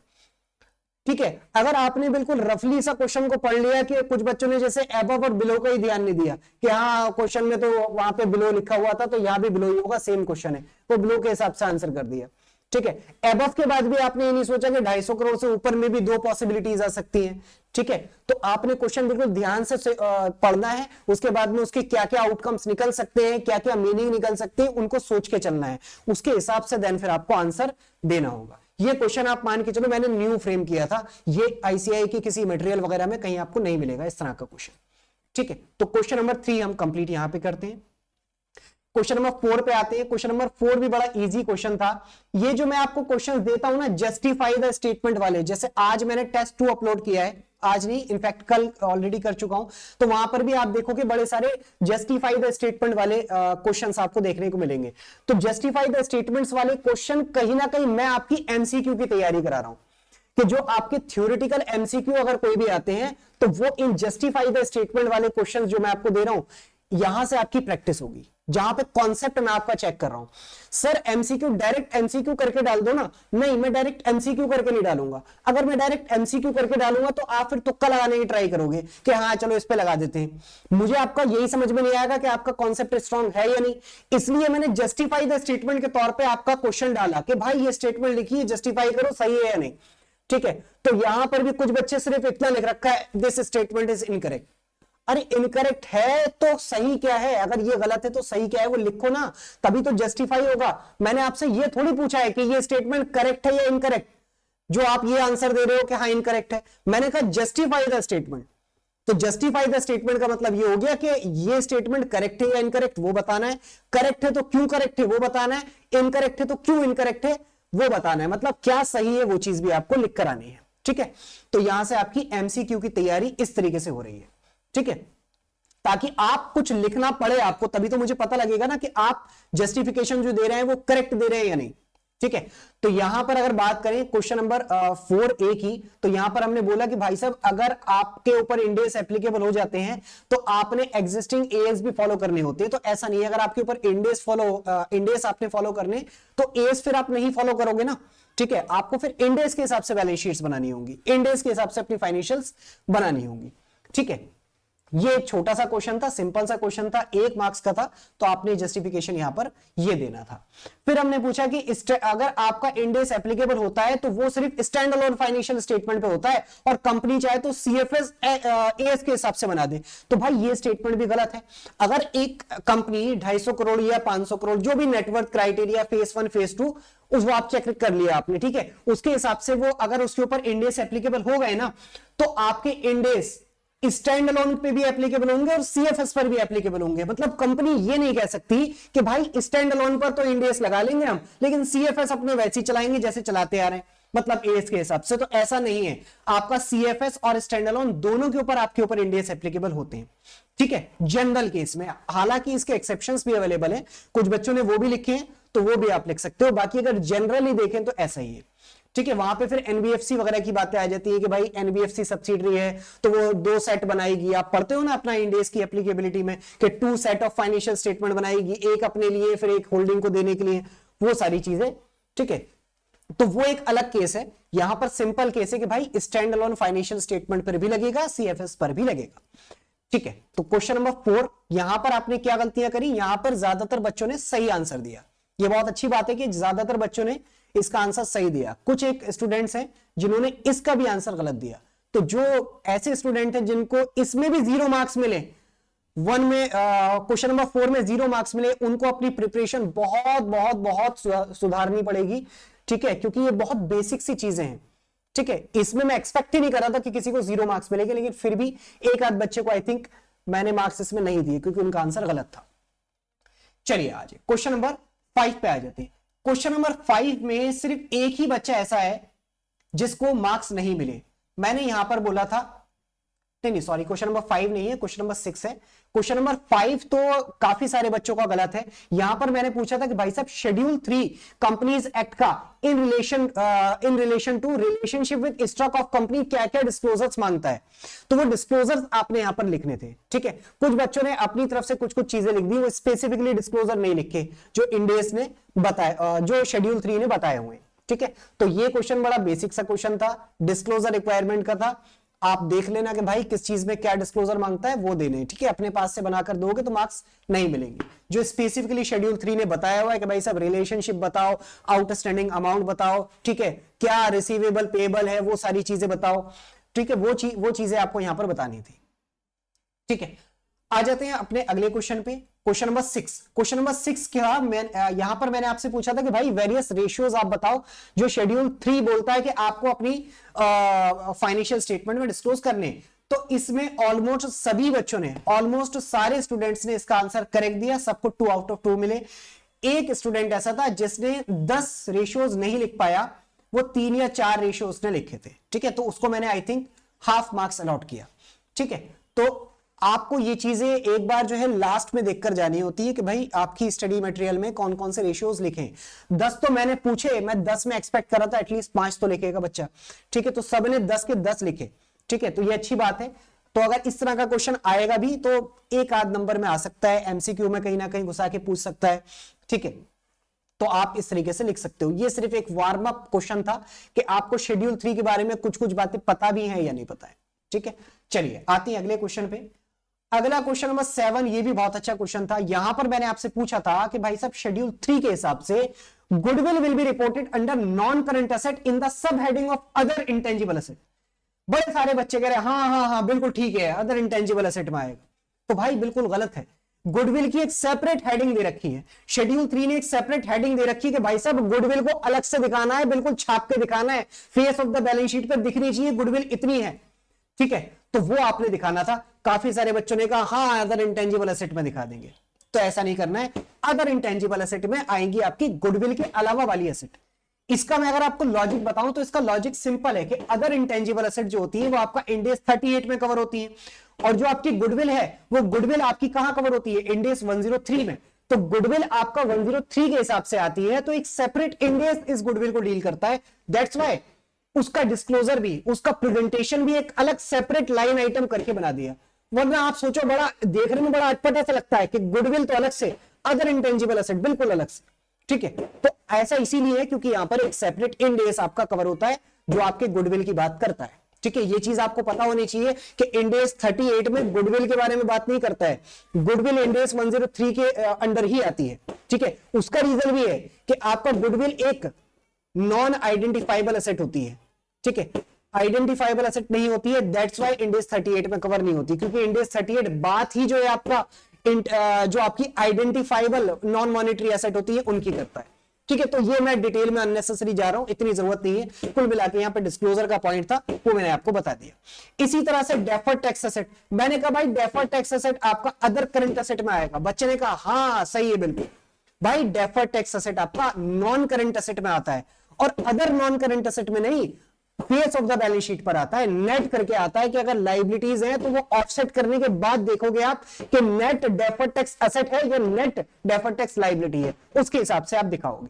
ठीक है, अगर आपने बिल्कुल रफली सा क्वेश्चन को पढ़ लिया कि कुछ बच्चों ने जैसे अबव और बिलो का ही ध्यान नहीं दिया कि हाँ क्वेश्चन में तो वहां पे बिलो लिखा हुआ था तो यहां भी बिलो ही होगा, सेम क्वेश्चन है, वो बिलो के हिसाब से आंसर कर दिया। ठीक है, एबव के बाद भी आपने ये नहीं सोचा कि 250 करोड़ से ऊपर में भी 2 पॉसिबिलिटीज आ सकती हैं। ठीक है, तो आपने क्वेश्चन बिल्कुल ध्यान से पढ़ना है, उसके बाद में उसके क्या क्या आउटकम्स निकल सकते हैं, क्या क्या मीनिंग निकल सकते हैं, उनको सोच के चलना है, उसके हिसाब से देन फिर आपको आंसर देना होगा। ये क्वेश्चन आप मान के चलो मैंने न्यू फ्रेम किया था, ये आईसीआई की किसी मटेरियल वगैरह में कहीं आपको नहीं मिलेगा इस तरह का क्वेश्चन। ठीक है, तो क्वेश्चन नंबर 3 हम कंप्लीट यहां पे करते हैं। क्वेश्चन नंबर 4 पे आते हैं। क्वेश्चन नंबर 4 भी बड़ा इजी क्वेश्चन था। ये जो मैं आपको क्वेश्चंस देता हूं ना जस्टिफाई द स्टेटमेंट वाले, जैसे आज मैंने टेस्ट 2 अपलोड किया है, आज नहीं इनफैक्ट कल ऑलरेडी कर चुका हूं, तो वहां पर भी आप देखोगे बड़े सारे जस्टिफाई द स्टेटमेंट वाले क्वेश्चंस आपको देखने को मिलेंगे। तो जस्टिफाई द स्टेटमेंट्स वाले क्वेश्चन कहीं ना कहीं मैं आपकी एमसीक्यू की तैयारी करा रहा हूं कि जो आपके थ्योरेटिकल एमसीक्यू अगर कोई भी आते हैं तो वो इन जस्टिफाई द स्टेटमेंट वाले क्वेश्चन जो मैं आपको दे रहा हूं यहां से आपकी प्रैक्टिस होगी, जहां पे कॉन्सेप्ट मैं आपका चेक कर रहा हूं। सर एमसीक्यू डायरेक्ट एमसीक्यू करके डाल दो ना, नहीं मैं डायरेक्ट एमसीक्यू करके नहीं डालूंगा। अगर मैं डायरेक्ट एमसीक्यू करके डालूंगा तो आप फिर तुक्का लगाने की ट्राई करोगे कि हाँ चलो इस पे लगा देते हैं, मुझे आपका यही समझ में नहीं आएगा कि आपका कॉन्सेप्ट स्ट्रांग है या नहीं। इसलिए मैंने जस्टिफाई द स्टेटमेंट के तौर पर आपका क्वेश्चन डाला कि भाई ये स्टेटमेंट लिखिए, जस्टिफाई करो सही है या नहीं। ठीक है, तो यहां पर भी कुछ बच्चे सिर्फ इतना लिख रखा है दिस स्टेटमेंट इज इनकरेक्ट। अरे इनकरेक्ट है तो सही क्या है, अगर ये गलत है तो सही क्या है वो लिखो ना, तभी तो जस्टिफाई होगा। मैंने आपसे ये थोड़ी पूछा है कि ये स्टेटमेंट करेक्ट है या इनकरेक्ट, जो आप ये आंसर दे रहे हो कि हाँ इनकरेक्ट है। मैंने कहा जस्टिफाई द स्टेटमेंट, तो जस्टिफाई द स्टेटमेंट का मतलब ये हो गया कि ये स्टेटमेंट करेक्ट है या इनकरेक्ट वो बताना है, करेक्ट है तो क्यों करेक्ट है वो बताना है, इनकरेक्ट है तो क्यों इनकरेक्ट है वो बताना है, मतलब क्या सही है वो चीज भी आपको लिख कर आनी है। ठीक है, तो यहां से आपकी एमसीक्यू की तैयारी इस तरीके से हो रही है। ठीक है, ताकि आप कुछ लिखना पड़े आपको, तभी तो मुझे पता लगेगा ना कि आप जस्टिफिकेशन जो दे रहे हैं वो करेक्ट दे रहे हैं या नहीं। ठीक है, तो यहां पर अगर बात करें क्वेश्चन नंबर 4A की, तो यहां पर हमने बोला कि भाई साहब अगर आपके ऊपर इंड एस एप्लीकेबल हो जाते हैं तो आपने एग्जिस्टिंग एएस भी फॉलो करने होते हैं। तो ऐसा नहीं है, अगर आपके ऊपर इंड एस आपने फॉलो करने तो एएस फिर आप नहीं फॉलो करोगे ना। ठीक है, आपको फिर इंड एस के हिसाब से बैलेंस शीट्स बनानी होंगी, इंड एस के हिसाब से अपनी फाइनेंशियल्स बनानी होंगी। ठीक है, ये एक छोटा सा क्वेश्चन था, सिंपल सा क्वेश्चन था, 1 मार्क्स का था, तो आपने जस्टिफिकेशन यहां पर ये देना था। फिर हमने पूछा कि अगर आपका इंड एस एप्लीकेबल होता है तो वो सिर्फ स्टैंड अलोन फाइनेंशियल स्टेटमेंट पे होता है और कंपनी चाहे तो सीएफएस एएस के हिसाब से बना दे। तो भाई ये स्टेटमेंट भी गलत है। अगर एक कंपनी 250 करोड़ या 500 करोड़ जो भी नेटवर्थ क्राइटेरिया फेज 1 फेज 2 वो आप चेक कर लिया आपने, ठीक है, उसके हिसाब से वो अगर उसके ऊपर इंड एस एप्लीकेबल हो गए ना तो आपके इंड एस स्टैंड अलोन पे भी एप्लीकेबल होंगे और सीएफएस पर भी एप्लीकेबल होंगे। मतलब कंपनी ये नहीं कह सकती कि भाई स्टैंड अलोन पर तो इंड एस लगा लेंगे हम, लेकिन सीएफएस अपने वैसे ही चलाएंगे जैसे चलाते आ रहे हैं, मतलब एएस के हिसाब से। तो ऐसा नहीं है, आपका सीएफएस और स्टैंड अलोन दोनों के ऊपर आपके ऊपर इंड एस एप्लीकेबल होते हैं। ठीक है, जनरल केस में, हालांकि इसके एक्सेप्शंस भी अवेलेबल है, कुछ बच्चों ने वो भी लिखे हैं तो वो भी आप लिख सकते हो, बाकी अगर जनरली देखें तो ऐसा ही है। ठीक है, वहां पे फिर एनबीएफसी वगैरह की बातें आ जाती है कि भाई एनबीएफसी सब्सिडरी है तो वो 2 सेट बनाएगी। आप पढ़ते हो ना अपना इंडेस की एप्लीकेबिलिटी में कि 2 सेट ऑफ फाइनेंशियल स्टेटमेंट बनाएगी, एक अपने लिए फिर एक होल्डिंग को देने के लिए, वो सारी चीजें। ठीक है, तो वो एक अलग केस है। यहां पर सिंपल केस है कि भाई स्टैंड अलोन फाइनेंशियल स्टेटमेंट पर भी लगेगा, सीएफएस पर भी लगेगा। ठीक है, तो क्वेश्चन नंबर 4, यहां पर आपने क्या गलतियां करी, यहां पर ज्यादातर बच्चों ने सही आंसर दिया। ये बहुत अच्छी बात है कि ज्यादातर बच्चों ने इसका आंसर सही दिया। कुछ एक स्टूडेंट्स हैं जिन्होंने इसका भी आंसर गलत दिया। तो जो ऐसे स्टूडेंट हैं जिनको इसमें भी 0 मार्क्स मिले, क्वेश्चन नंबर 4 में 0 मार्क्स मिले, उनको अपनी प्रिपरेशन बहुत बहुत बहुत सुधारनी पड़ेगी। ठीक है, क्योंकि ये बहुत बेसिक सी चीजें हैं। ठीक है, इसमें मैं एक्सपेक्ट ही नहीं कर रहा था कि किसी को 0 मार्क्स मिलेंगे, लेकिन फिर भी एक आध बच्चे को आई थिंक मैंने मार्क्स इसमें नहीं दिए क्योंकि उनका आंसर गलत था। चलिए आज क्वेश्चन नंबर 5 पे आ जाते हैं। क्वेश्चन नंबर 5 में सिर्फ एक ही बच्चा ऐसा है जिसको मार्क्स नहीं मिले। मैंने यहां पर बोला था, नहीं सॉरी, क्वेश्चन नंबर 5 नहीं है, क्वेश्चन नंबर 6 है। क्वेश्चन नंबर 5 तो काफी सारे बच्चों का गलत है। यहां पर मैंने पूछा था कि भाई साहब शेड्यूल 3 कंपनीज एक्ट का in relation to relationship with stock of company क्या क्या डिस्क्लोजर्स मांगता है, तो वो डिस्क्लोजर्स आपने यहां पर लिखने थे। ठीक है, कुछ बच्चों ने अपनी तरफ से कुछ कुछ चीजें लिख दी, वो स्पेसिफिकली डिस्क्लोजर नहीं लिखे जो इंडेस ने बताया, जो शेड्यूल 3 ने बताए हुए। ठीक है, तो ये क्वेश्चन बड़ा बेसिक सा क्वेश्चन था, डिस्क्लोजर रिक्वायरमेंट का था। आप देख लेना कि भाई किस चीज में क्या डिस्क्लोजर मांगता है वो देने। ठीक है, अपने पास से बनाकर दोगे तो मार्क्स नहीं मिलेंगे। जो स्पेसिफिकली शेड्यूल 3 ने बताया हुआ है कि भाई सब रिलेशनशिप बताओ, आउटस्टैंडिंग बताओ, ठीक है, क्या रिसीवेबल पेएबल है, वो सारी चीजें बताओ। ठीक है, वो चीजें आपको यहां पर बतानी थी। ठीक है, आ जाते हैं अपने अगले क्वेश्चन पे, क्वेश्चन नंबर 6। क्वेश्चन नंबर 6 क्या, यहां पर मैंने आपसे पूछा था कि भाई वेरियस रेशियोज आप बताओ जो शेड्यूल 3 बोलता है कि आपको अपनी फाइनेंशियल स्टेटमेंट में डिस्क्लोज करने। तो इसमें ऑलमोस्ट सभी बच्चों ने, ऑलमोस्ट सारे स्टूडेंट्स ने इसका आंसर करेक्ट दिया, सबको 2 आउट ऑफ 2 मिले। एक स्टूडेंट ऐसा था जिसने 10 रेशियोज नहीं लिख पाया, वो 3 या 4 रेशियो उसने लिखे थे। ठीक है, तो उसको मैंने I think half marks allot किया। ठीक है, तो आपको ये चीजें एक बार जो है लास्ट में देखकर जानी होती है कि भाई आपकी स्टडी मटेरियल में कौन कौन से रेशियोज लिखें। 10 तो मैंने पूछे, मैं 10 में एक्सपेक्ट कर रहा था एटलीस्ट 5 तो लिखेगा बच्चा। ठीक है, तो सबने 10 के 10 लिखे। ठीक है, तो ये अच्छी बात है। तो अगर इस तरह का क्वेश्चन आएगा भी तो एक आध नंबर में आ सकता है, एमसीक्यू में कहीं ना कहीं घुसा के पूछ सकता है। ठीक है, तो आप इस तरीके से लिख सकते हो। ये सिर्फ एक वार्म अप क्वेश्चन था कि आपको शेड्यूल 3 के बारे में कुछ कुछ बातें पता भी है या नहीं पता है। ठीक है, चलिए आते हैं अगले क्वेश्चन पे। अगला क्वेश्चन नंबर 7, ये भी बहुत अच्छा क्वेश्चन था। यहां पर मैंने आपसे पूछा था कि भाई साहब शेड्यूल 3 के हिसाब से goodwill will be reported under non current asset in the sub heading of other intangible asset. बड़े सारे बच्चे कह रहे हैं हाँ बिल्कुल ठीक है, अदर इंटेंजिबल एसेट में आएगा। तो भाई बिल्कुल गलत है। गुडविल की एक सेपरेट हेडिंग दे रखी है, शेड्यूल 3 ने एक सेपरेट हेडिंग दे रखी है कि भाई साहब गुडविल को अलग से दिखाना है, बिल्कुल छाप के दिखाना है, face of the balance sheet पर दिखनी चाहिए गुडविल इतनी है। ठीक है, तो वो आपने दिखाना था। काफी सारे बच्चों ने कहा हाँ अदर इंटेंजिबल एसेट में दिखा देंगे, तो ऐसा नहीं करना है। अदर इंटेंजिबल एसेट में आएंगी आपकी गुडविल के अलावा वाली एसेट। इसका मैं अगर आपको लॉजिक बताऊं तो इसका लॉजिक सिंपल है कि अदर इंटेंजिबल एसेट जो होती है वो आपका इंड एस 38 में कवर होती है, और जो आपकी गुडविल है वो गुडविल आपकी कहां कवर होती है, इंड एस 103 में। तो गुडविल आपका 103 के हिसाब से आती है, तो एक सेपरेट इंड एस इस गुडविल को डील करता है। दैट्स व्हाई उसका डिस्क्लोजर भी, उसका प्रेजेंटेशन भी एक अलग सेपरेट लाइन आइटम करके बना दिया। वरना आप सोचो बड़ा देखने में बड़ा अटपटा सा लगता है कि गुडविल तो अलग से, अदर इंटेंजिबल एसेट बिल्कुल अलग से। ठीक है, तो ऐसा इसीलिए है क्योंकि यहां पर एक सेपरेट इंड एस आपका कवर होता है जो आपके गुडविल की बात करता है। ठीक है, ये चीज आपको पता होनी चाहिए कि इंड एस 38 में गुडविल के बारे में बात नहीं करता है, गुडविल इंड एस 103 के अंडर ही आती है। ठीक है, उसका रीजन भी है कि आपका गुडविल एक नॉन आइडेंटिफाइबल एसेट होती है। ठीक है, आइडेंटिफाइबल एसेट नहीं होती है, दैट्स व्हाई इंड एस 38 में कवर नहीं होती, क्योंकि इंड एस 38 बात ही जो है आपका जो आपकी आइडेंटिफाइबल नॉन मॉनेटरी एसेट होती है उनकी करता है। ठीक है, तो ये मैं डिटेल में अननेसेसरी जा रहा हूं, इतनी जरूरत नहीं है। कुल मिला के यहाँ पे डिस्क्लोजर का पॉइंट था वो मैंने आपको बता दिया। इसी तरह से डेफर्ड टैक्स एसेट, मैंने कहा भाई डेफर्ड टैक्स एसेट आपका अदर करंट एसेट में आएगा। बच्चे ने कहा हाँ सही है बिल्कुल भाई, डेफर्ड टैक्स एसेट आपका नॉन करंट एसेट में आता है, और अदर नॉन करंट एसेट में नहीं, face of the balance sheet पर आता है, नेट करके आता है कि अगर लाइबिलिटीज है तो वो ऑफसेट करने के बाद देखोगे आप कि नेट डेफर्ड टैक्स एसेट है या नेट डेफर्ड टैक्स लाइबिलिटी है, उसके हिसाब से आप दिखाओगे।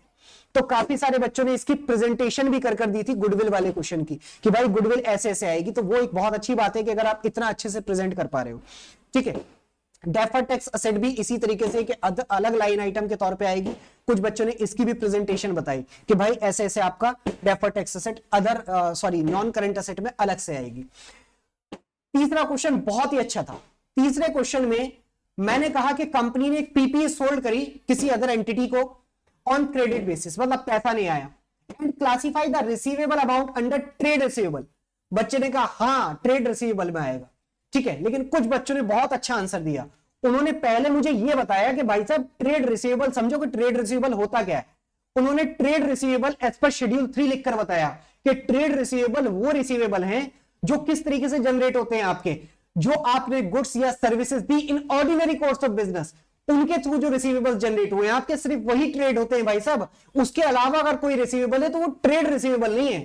तो काफी सारे बच्चों ने इसकी प्रेजेंटेशन भी कर दी थी गुडविल वाले क्वेश्चन की, कि भाई गुडविल ऐसे ऐसे आएगी। तो वो एक बहुत अच्छी बात है कि अगर आप इतना अच्छे से प्रेजेंट कर पा रहे हो। ठीक है, डेफर्ड टैक्स असेट भी इसी तरीके से कि अलग लाइन आइटम के तौर पे आएगी। कुछ बच्चों ने इसकी भी प्रेजेंटेशन बताई कि भाई ऐसे ऐसे आपका deferred tax asset non current asset में अलग से आएगी। तीसरा क्वेश्चन बहुत ही अच्छा था। तीसरे क्वेश्चन में मैंने कहा कि कंपनी ने एक पीपीई सोल्ड करी किसी अदर एंटिटी को ऑन क्रेडिट बेसिस, मतलब पैसा नहीं आया, and classify the receivable amount under trade receivable. बच्चे ने कहा हाँ ट्रेड रिसीवेबल में आएगा। ठीक है, लेकिन कुछ बच्चों ने बहुत अच्छा आंसर दिया। उन्होंने पहले मुझे यह बताया कि भाई साहब ट्रेड रिसीवेबल समझो कि ट्रेड रिसीवेबल होता क्या है। उन्होंने trade receivable as per schedule 3 लिखकर बताया कि ट्रेड रिसीवेबल वो रिसीवेबल हैं जो किस तरीके से जनरेट होते हैं आपके, जो आपने गुड्स या services the in ordinary course of business, उनके थ्रू जो रिसीवेबल्स जनरेट हुए हैं आपके, सिर्फ वही ट्रेड होते हैं भाई साहब। उसके अलावा अगर कोई रिसीवेबल है तो वो ट्रेड रिसीवेबल नहीं है,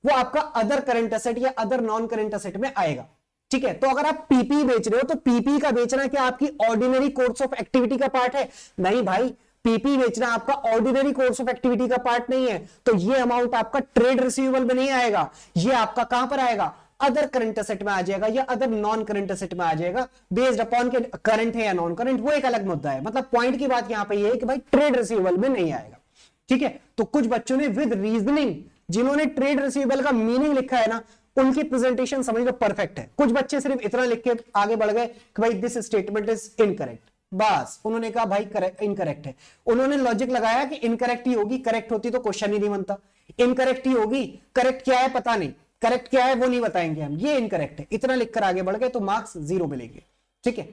वो आपका अदर करंट असेट या अदर नॉन करंट असेट में आएगा। ठीक है, तो अगर आप पीपी बेच रहे हो तो पीपी का बेचना क्या आपकी ऑर्डिनरी कोर्स ऑफ एक्टिविटी का पार्ट है? नहीं भाई, पीपी बेचना आपका ऑर्डिनरी कोर्स ऑफ एक्टिविटी का पार्ट नहीं है। तो ये अमाउंट आपका ट्रेड रिसीवेबल में नहीं आएगा, ये आपका कहां पर आएगा? अदर करंट असेट में आ जाएगा या अदर नॉन करंट असेट में आ जाएगा, बेस्ड अपॉन के करंट है या नॉन करंट, वो एक अलग मुद्दा है। मतलब पॉइंट की बात यहां पे ये है कि भाई ट्रेड रिसीवेबल में नहीं आएगा। ठीक है, तो कुछ बच्चों ने विद रीजनिंग, जिन्होंने ट्रेड रिसीवेबल का मीनिंग लिखा है ना, उनकी प्रेजेंटेशन समझ लो परफेक्ट है। कुछ बच्चे सिर्फ इतना लिख के आगे बढ़ गए कि भाई दिस स्टेटमेंट इज इनकरेक्ट, बस उन्होंने कहा भाई इनकरेक्ट है। उन्होंने लॉजिक लगाया कि इनकरेक्ट ही होगी, करेक्ट होती तो क्वेश्चन ही नहीं बनता। इनकरेक्ट ही होगी, करेक्ट क्या है पता नहीं, करेक्ट क्या है वो नहीं बताएंगे हम, ये इनकरेक्ट है, इतना लिखकर आगे बढ़ गए तो मार्क्स 0 मिलेंगे। ठीक है,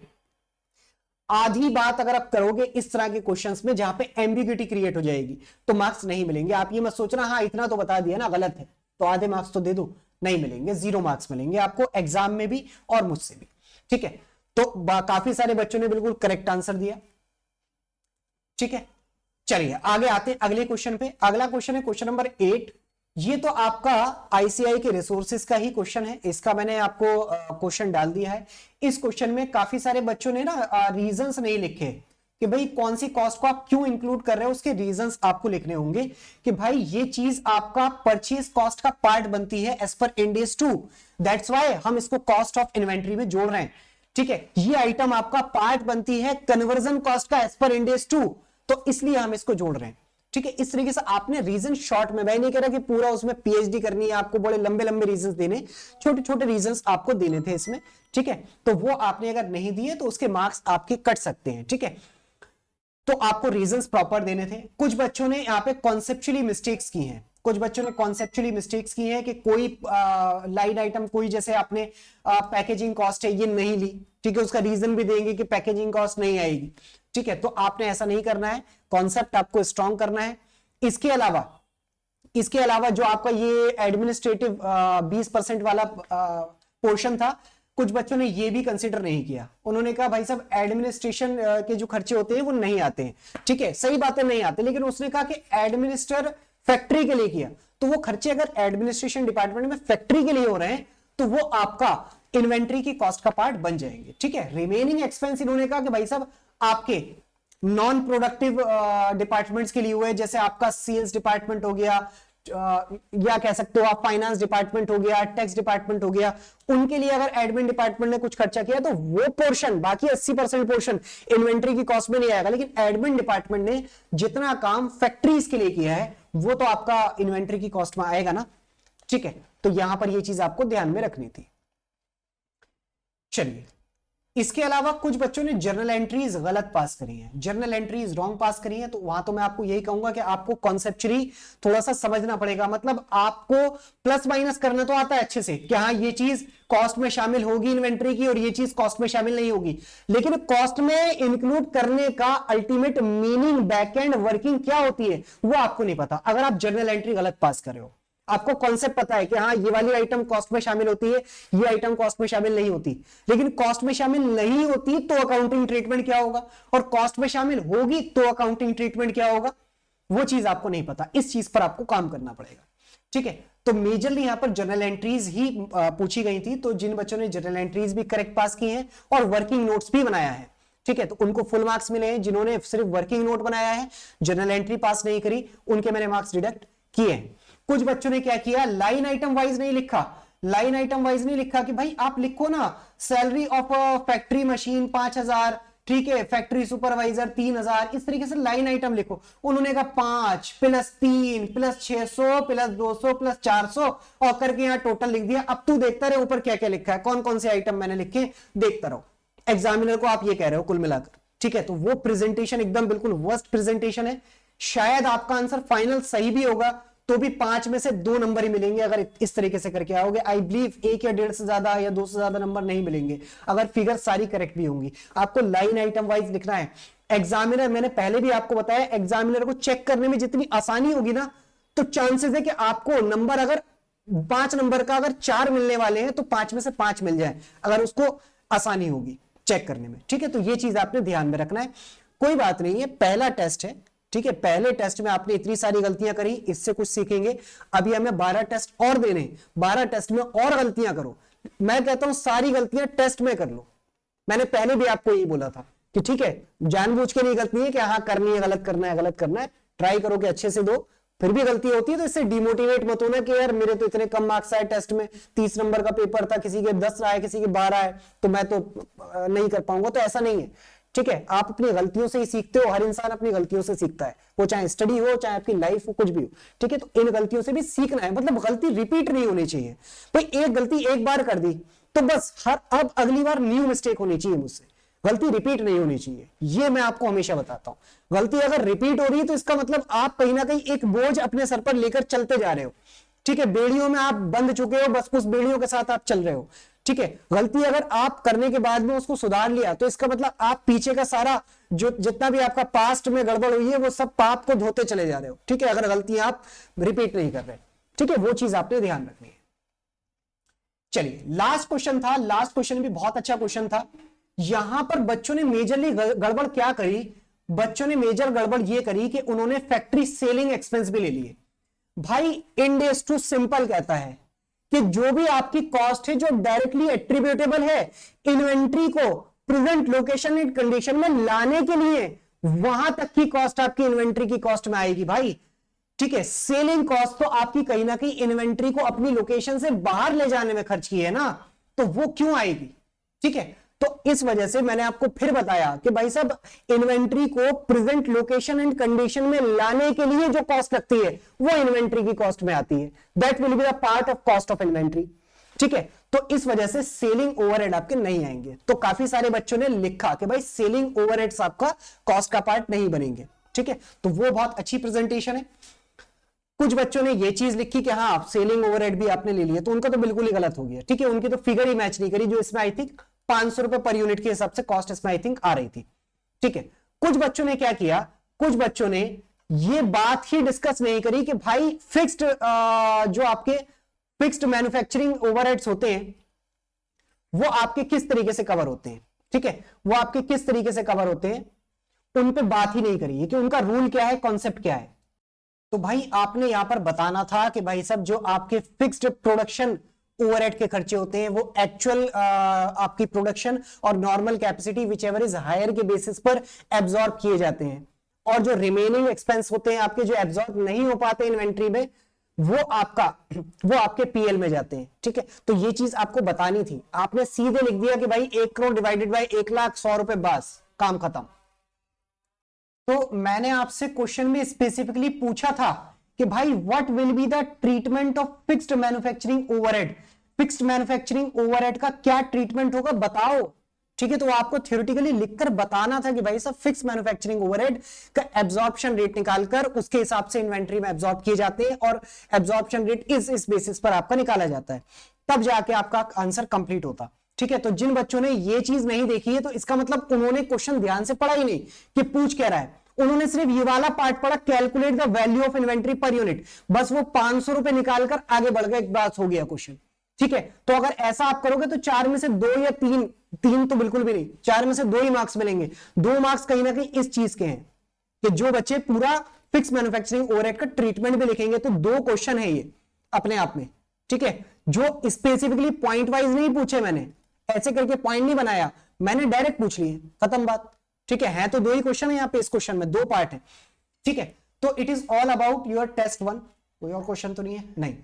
आधी बात अगर आप करोगे इस तरह के क्वेश्चंस में जहां पे एम्बिग्यूटी क्रिएट हो जाएगी तो मार्क्स नहीं मिलेंगे। आप ये मत सोचना हाँ इतना तो बता दिया ना गलत है तो आधे मार्क्स तो दे दो, नहीं मिलेंगे, 0 मार्क्स मिलेंगे आपको एग्जाम में भी और मुझसे भी। ठीक है, तो काफी सारे बच्चों ने बिल्कुल करेक्ट आंसर दिया। ठीक है, चलिए आगे आते हैं अगले क्वेश्चन पे। अगला क्वेश्चन है क्वेश्चन नंबर 8। ये तो आपका आईसीआई के रिसोर्सेज का ही क्वेश्चन है, इसका मैंने आपको क्वेश्चन डाल दिया है। इस क्वेश्चन में काफी सारे बच्चों ने ना रीजंस नहीं लिखे कि भाई कौन सी कॉस्ट को आप क्यों इंक्लूड कर रहे हो, उसके रीजंस आपको लिखने होंगे कि भाई ये चीज आपका परचेज कॉस्ट का पार्ट बनती है as per end AS 2, that's why हम इसको कॉस्ट ऑफ इन्वेंट्री में जोड़ रहे हैं। ठीक है, ये आइटम आपका पार्ट बनती है कन्वर्जन कॉस्ट का एज पर इंड AS 2, तो इसलिए हम इसको जोड़ रहे हैं। ठीक है, इस तरीके से आपने रीजन शॉर्ट में, मैं नहीं कह रहा कि पूरा उसमें पीएचडी करनी है आपको, बड़े लंबे लंबे रीजंस देने, छोटे छोटे रीजंस आपको देने थे इसमें। ठीक है, तो वो आपने अगर नहीं दिए तो उसके मार्क्स आपके कट सकते हैं। ठीक है, तो आपको रीजंस प्रॉपर देने थे। कुछ बच्चों ने यहाँ पे कॉन्सेप्चुअली मिस्टेक्स की हैं, कुछ बच्चों ने कॉन्सेप्चुअली मिस्टेक्स की हैं कि कोई लाइन आइटम, कोई जैसे आपने पैकेजिंग कॉस्ट है ये नहीं ली। ठीक है, उसका रीजन भी देंगे कि पैकेजिंग कॉस्ट नहीं आएगी। ठीक है, तो आपने ऐसा नहीं करना है, कॉन्सेप्ट आपको स्ट्रॉन्ग करना है। इसके अलावा जो आपका ये एडमिनिस्ट्रेटिव 20% वाला पोर्शन था, कुछ बच्चों ने ये भी कंसीडर नहीं किया। उन्होंने कहा भाई साहब एडमिनिस्ट्रेशन के जो खर्चे होते हैं वो नहीं आते हैं। ठीक है, सही बातें नहीं आते, लेकिन उसने कहा कि एडमिनिस्टर फैक्ट्री के लिए किया, तो वो खर्चे अगर एडमिनिस्ट्रेशन डिपार्टमेंट में फैक्ट्री के लिए हो रहे हैं तो वो आपका इन्वेंट्री की कॉस्ट का पार्ट बन जाएंगे। ठीक है, रिमेनिंग एक्सपेंस इन्होंने कहा कि भाई साहब आपके नॉन प्रोडक्टिव डिपार्टमेंट्स के लिए हुए, जैसे आपका सेल्स डिपार्टमेंट हो गया, या कह सकते हो आप फाइनेंस डिपार्टमेंट हो गया, टैक्स डिपार्टमेंट हो गया, उनके लिए अगर एडमिन डिपार्टमेंट ने कुछ खर्चा किया तो वो पोर्शन, बाकी 80% पोर्शन इन्वेंट्री की कॉस्ट में नहीं आएगा। लेकिन एडमिन डिपार्टमेंट ने जितना काम फैक्ट्रीज के लिए किया है वो तो आपका इन्वेंट्री की कॉस्ट में आएगा ना। ठीक है, तो यहां पर ये चीज आपको ध्यान में रखनी थी। चलिए, इसके अलावा कुछ बच्चों ने जर्नल एंट्रीज गलत पास करी हैं, जर्नल एंट्रीज रॉन्ग पास करी हैं, तो वहां तो मैं आपको यही कहूंगा कि आपको कॉन्सेप्चुअली थोड़ा सा समझना पड़ेगा। मतलब आपको प्लस माइनस करना तो आता है अच्छे से कि हाँ ये चीज कॉस्ट में शामिल होगी इन्वेंट्री की और ये चीज कॉस्ट में शामिल नहीं होगी, लेकिन कॉस्ट में इंक्लूड करने का ultimate meaning, back and working क्या होती है वो आपको नहीं पता। अगर आप जर्नल एंट्री गलत पास कर रहे हो, आपको कॉन्सेप्ट पता है कि हाँ ये वाली आइटम कॉस्ट में शामिल होती है, ये आइटम कॉस्ट में शामिल नहीं होती, लेकिन कॉस्ट में शामिल नहीं होती तो अकाउंटिंग ट्रीटमेंट क्या होगा, और कॉस्ट में शामिल होगी तो अकाउंटिंग ट्रीटमेंट क्या होगा, वो चीज आपको नहीं पता। इस चीज पर आपको काम करना पड़ेगा। ठीक है, तो मेजरली यहां पर जर्नल एंट्रीज ही पूछी गई थी, तो जिन बच्चों ने जर्नल एंट्रीज भी करेक्ट पास की हैं और वर्किंग नोट्स भी बनाया है, ठीक है, तो उनको फुल मार्क्स मिले हैं। जिन्होंने सिर्फ वर्किंग नोट बनाया है, जनरल एंट्री पास नहीं करी, उनके मैंने मार्क्स डिडक्ट किए हैं। कुछ बच्चों ने क्या किया, लाइन आइटम वाइज नहीं लिखा। लाइन आइटम वाइज नहीं लिखा कि भाई आप लिखो ना सैलरी ऑफ फैक्ट्री मशीन 5000, ठीक है, फैक्ट्री सुपरवाइजर 3000, इस तरीके से लाइन आइटम लिखो। उन्होंने कहा 5 + 3 + 600 + 200 + 400 और करके यहां टोटल लिख दिया। अब तू देखता रहे ऊपर क्या क्या लिखा है, कौन कौन से आइटम मैंने लिखे, देखता रहो। एग्जामिनर को आप ये कह रहे हो कुल मिलाकर, ठीक है, तो वो प्रेजेंटेशन एकदम बिल्कुल वर्स्ट प्रेजेंटेशन है। शायद आपका आंसर फाइनल सही भी होगा तो भी 5 में से 2 नंबर ही मिलेंगे अगर इस तरीके से करके आओगे। आई बिलीव 1 या 1.5 से ज्यादा या 2 से ज्यादा नंबर नहीं मिलेंगे अगर फिगर सारी करेक्ट भी होंगी। आपको लाइन आइटम वाइज लिखना है। एग्जामिनर, मैंने पहले भी आपको बताया, एग्जामिनर को चेक करने में जितनी आसानी होगी ना, तो चांसेस है कि आपको नंबर अगर 5 नंबर का अगर 4 मिलने वाले हैं तो 5 में से 5 मिल जाए, अगर उसको आसानी होगी चेक करने में, ठीक है। तो ये चीज आपने ध्यान में रखना है। कोई बात नहीं है, पहला टेस्ट है, ठीक है, पहले टेस्ट में आपने इतनी सारी गलतियां करी, इससे कुछ सीखेंगे। अभी हमें 12 टेस्ट और देने, 12 टेस्ट में और गलतियां करो। मैं कहता हूं सारी गलतियां टेस्ट में कर लो। मैंने पहले भी आपको यही बोला था कि ठीक है, जानबूझ के नहीं गलती है कि हाँ करनी है, गलत करना है, गलत करना है, ट्राई करो कि अच्छे से दो। फिर भी गलती होती है तो इससे डिमोटिवेट मत होना कि यार मेरे तो इतने कम मार्क्स आए टेस्ट में, 30 नंबर का पेपर था, किसी के 10 आए, किसी के 12 आए, तो मैं तो नहीं कर पाऊंगा। तो ऐसा नहीं है, ठीक है। आप अपनी गलतियों से ही सीखते हो, हर इंसान अपनी गलतियों से सीखता है, वो चाहे स्टडी हो, चाहे आपकी लाइफ हो, कुछ भी हो, ठीक है। तो इन गलतियों से भी सीखना है, मतलब गलती रिपीट नहीं होनी चाहिए। भाई एक गलती एक बार कर दी तो बस अब अगली बार न्यू मिस्टेक होनी चाहिए मुझसे, गलती रिपीट नहीं होनी चाहिए। ये मैं आपको हमेशा बताता हूं। गलती अगर रिपीट हो रही है तो इसका मतलब आप कहीं ना कहीं एक बोझ अपने सर पर लेकर चलते जा रहे हो, ठीक है। बेड़ियों में आप बंध चुके हो, बस उस बेड़ियों के साथ आप चल रहे हो, ठीक है। गलती अगर आप करने के बाद में उसको सुधार लिया तो इसका मतलब आप पीछे का सारा जो जितना भी आपका पास्ट में गड़बड़ हुई है वो सब पाप को धोते चले जा रहे हो, ठीक है, अगर गलतियां आप रिपीट नहीं कर रहे, ठीक है। वो चीज आपने ध्यान रखनी है। चलिए लास्ट क्वेश्चन था, लास्ट क्वेश्चन भी बहुत अच्छा क्वेश्चन था। यहां पर बच्चों ने मेजरली गड़बड़ क्या करी, बच्चों ने मेजर गड़बड़ ये करी कि उन्होंने फैक्ट्री सेलिंग एक्सपेंस भी ले लिए। भाई इंडेस टू सिंपल कहता है कि जो भी आपकी कॉस्ट है जो डायरेक्टली एट्रीब्यूटेबल है इन्वेंट्री को प्रेजेंट लोकेशन एंड कंडीशन में लाने के लिए, वहां तक की कॉस्ट आपकी इन्वेंट्री की कॉस्ट में आएगी भाई, ठीक है। सेलिंग कॉस्ट तो आपकी कहीं ना कहीं इन्वेंट्री को अपनी लोकेशन से बाहर ले जाने में खर्च की है ना, तो वो क्यों आएगी, ठीक है। तो इस वजह से मैंने आपको फिर बताया कि भाई साहब इन्वेंट्री को प्रेजेंट लोकेशन एंड कंडीशन में लाने के लिए जो कॉस्ट लगती है वो इन्वेंट्री की कॉस्ट में आती है, that will be the part of cost of inventory, ठीक है। तो इस वजह से सेलिंग ओवरहेड आपके नहीं आएंगे। तो काफी सारे बच्चों ने लिखा कि भाई सेलिंग ओवरहेड्स आपका कॉस्ट का पार्ट नहीं बनेंगे, ठीक है। तो वो बहुत अच्छी प्रेजेंटेशन है। कुछ बच्चों ने ये चीज लिखी कि हाँ सेलिंग ओवरहेड भी आपने ले लिया, तो उनका तो बिल्कुल ही गलत हो गया, ठीक है। उनकी तो फिगर ही मैच नहीं करी, जो इसमें आई थिंक 500 रुपए पर यूनिट के हिसाब से कॉस्ट इसमें आई थिंक आ रही थी, ठीक है। कुछ बच्चों ने क्या किया, कुछ बच्चों ने ये बात ही डिस्कस नहीं करी कि भाई फिक्स्ड जो आपके फिक्स्ड मैन्युफैक्चरिंग ओवरहेड्स होते हैं वो आपके किस तरीके से कवर होते हैं, ठीक है, वो आपके किस तरीके से कवर होते हैं, उन पे बात ही नहीं करी है कि उनका रूल क्या है, कॉन्सेप्ट क्या है। तो भाई आपने यहां पर बताना था कि भाई सब जो आपके फिक्स्ड प्रोडक्शन ओवरहेड के खर्चे होते हैं वो एक्चुअल आपकी प्रोडक्शन और normal capacity whichever is higher के बेसिस पर एब्जॉर्ब किए जाते हैं, और जो रिमेनिंग एक्सपेंस होते हैं आपके जो एब्जॉर्ब नहीं हो पाते इन्वेंट्री में वो आपके पीएल में जाते हैं, ठीक है। तो ये चीज आपको बतानी थी, आपने सीधे लिख दिया कि भाई 1 करोड़ डिवाइडेड बाय 1,00,100 रुपए, बस काम खत्म। तो मैंने आपसे क्वेश्चन में स्पेसिफिकली पूछा था कि भाई what will be the treatment of fixed manufacturing overhead, fixed manufacturing overhead का क्या ट्रीटमेंट होगा बताओ, ठीक है। तो आपको थ्योरेटिकली लिखकर बताना था कि भाई सब फिक्स्ड मैन्युफैक्चरिंग ओवरहेड का एब्जॉर्प्शन रेट निकालकर उसके हिसाब से इन्वेंट्री में एब्जॉर्ब किए जाते हैं और एब्जॉर्प्शन रेट इस बेसिस पर आपका निकाला जाता है, तब जाके आपका आंसर कंप्लीट होता, ठीक है। तो जिन बच्चों ने ये चीज नहीं देखी है तो इसका मतलब उन्होंने क्वेश्चन ध्यान से पढ़ा ही नहीं कि पूछ क्या रहा है, उन्होंने सिर्फ ये वाला पार्ट पढ़ा, calculate the value of inventory per unit, बस वो 500 रुपए निकालकर आगे बढ़ गए, एक बात हो गया क्वेश्चन, ठीक है। तो अगर ऐसा आप करोगे तो 4 में से 2 या 3 तो बिल्कुल भी नहीं, 4 में से 2 ही मार्क्स मिलेंगे। 2 मार्क्स कहीं ना कहीं इस चीज के हैं कि जो बच्चे पूरा फिक्स मैन्युफैक्चरिंग ओवरहेड का ट्रीटमेंट भी लिखेंगे, तो 2 क्वेश्चन है ये अपने आप में, ठीक है, जो स्पेसिफिकली पॉइंट वाइज नहीं पूछे, मैंने ऐसे करके पॉइंट नहीं बनाया, मैंने डायरेक्ट पूछ ली है, खत्म बात। ठीक है तो दो ही क्वेश्चन है यहाँ पे, इस क्वेश्चन में दो पार्ट है। ठीक है, तो it is all about your test 1। कोई और क्वेश्चन तो नहीं है? नहीं।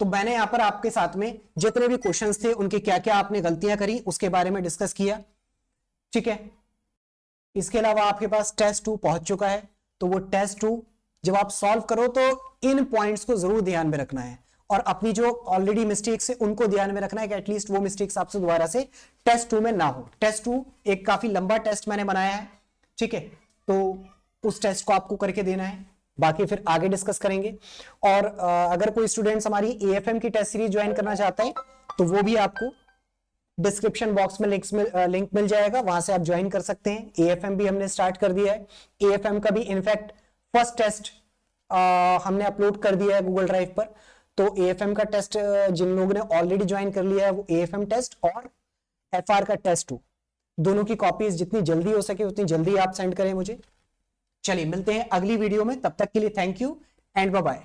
तो मैंने यहां पर आपके साथ में जितने भी क्वेश्चंस थे उनके क्या क्या आपने गलतियां करी उसके बारे में डिस्कस किया। ठीक है, इसके अलावा आपके पास टेस्ट 2 पहुंच चुका है, तो वो टेस्ट 2 जब आप सॉल्व करो तो इन पॉइंट्स को जरूर ध्यान में रखना है, और अपनी जो ऑलरेडी मिस्टेक्स है उनको ध्यान में रखना है कि एटलीस्ट वो मिस्टेक्स आपसे दोबारा से टेस्ट 2 में ना हो। टेस्ट 2 एक काफी लंबा टेस्ट मैंने बनाया है। ठीक है, तो उस टेस्ट को आपको करके देना है, बाकी फिर आगे डिस्कस करेंगे। और अगर कोई स्टूडेंट्स हमारी एएफएम की टेस्ट सीरीज ज्वाइन करना चाहता है तो वो भी आपको डिस्क्रिप्शन बॉक्स में लिंक मिल जाएगा, वहां से आप ज्वाइन कर सकते हैं। एएफएम भी हमने स्टार्ट कर दिया है। एएफएम का भी इनफैक्ट फर्स्ट टेस्ट हमने अपलोड कर दिया है गूगल ड्राइव पर। तो एएफएम का टेस्ट जिन लोगों ने ऑलरेडी ज्वाइन कर लिया है वो एएफएम टेस्ट और एफआर का टेस्ट 2 दोनों की कॉपीज जितनी जल्दी हो सके उतनी जल्दी आप सेंड करें मुझे। चलिए मिलते हैं अगली वीडियो में, तब तक के लिए thank you and bye bye.